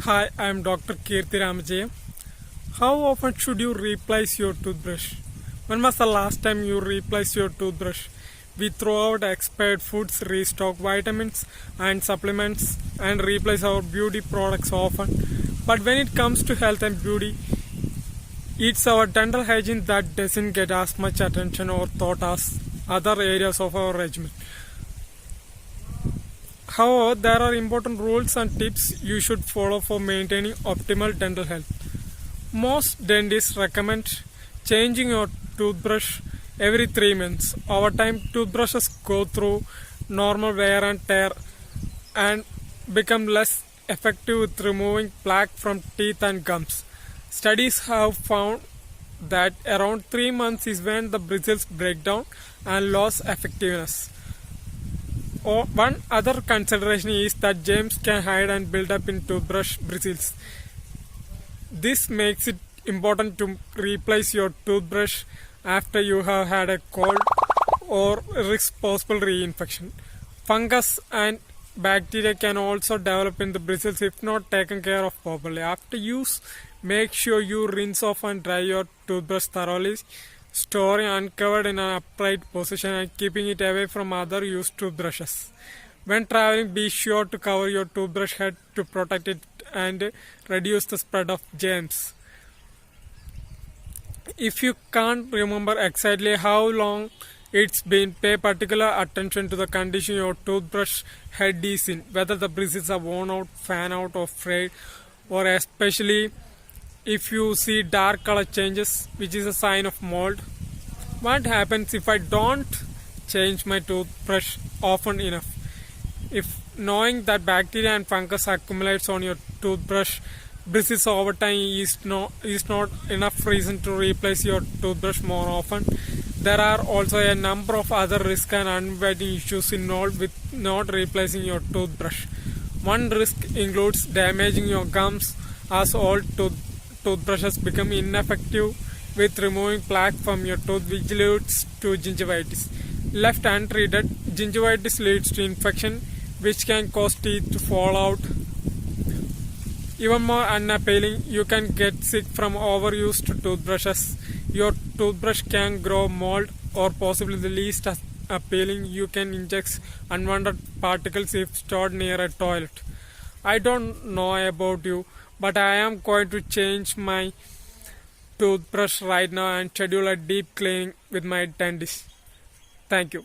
Hi, I am Dr. Kirti Ramajayam. How often should you replace your toothbrush? When was the last time you replaced your toothbrush? We throw out expired foods, restock vitamins and supplements, and replace our beauty products often. But when it comes to health and beauty, it's our dental hygiene that doesn't get as much attention or thought as other areas of our regimen. However, there are important rules and tips you should follow for maintaining optimal dental health. Most dentists recommend changing your toothbrush every 3 months. Over time, toothbrushes go through normal wear and tear and become less effective with removing plaque from teeth and gums. Studies have found that around 3 months is when the bristles break down and lose effectiveness. One other consideration is that germs can hide and build up in toothbrush bristles. This makes it important to replace your toothbrush after you have had a cold or risk possible reinfection. Fungus and bacteria can also develop in the bristles if not taken care of properly. After use, make sure you rinse off and dry your toothbrush thoroughly, storing uncovered in an upright position and keeping it away from other used toothbrushes. When traveling, be sure to cover your toothbrush head to protect it and reduce the spread of germs. If you can't remember exactly how long it's been, pay particular attention to the condition your toothbrush head is in, whether the bristles are worn out, fan out or frayed, or especially if you see dark color changes, which is a sign of mold. What happens if I don't change my toothbrush often enough? If knowing that bacteria and fungus accumulates on your toothbrush bristles over time is not enough reason to replace your toothbrush more often. There are also a number of other risks and unwitting issues involved with not replacing your toothbrush. One risk includes damaging your gums as all toothbrushes become ineffective with removing plaque from your tooth, which leads to gingivitis. Left untreated, gingivitis leads to infection, which can cause teeth to fall out. Even more unappealing, you can get sick from overused toothbrushes. Your toothbrush can grow mold, or possibly the least appealing, you can inject unwanted particles if stored near a toilet. I don't know about you, but I am going to change my toothbrush right now and schedule a deep cleaning with my dentist. Thank you.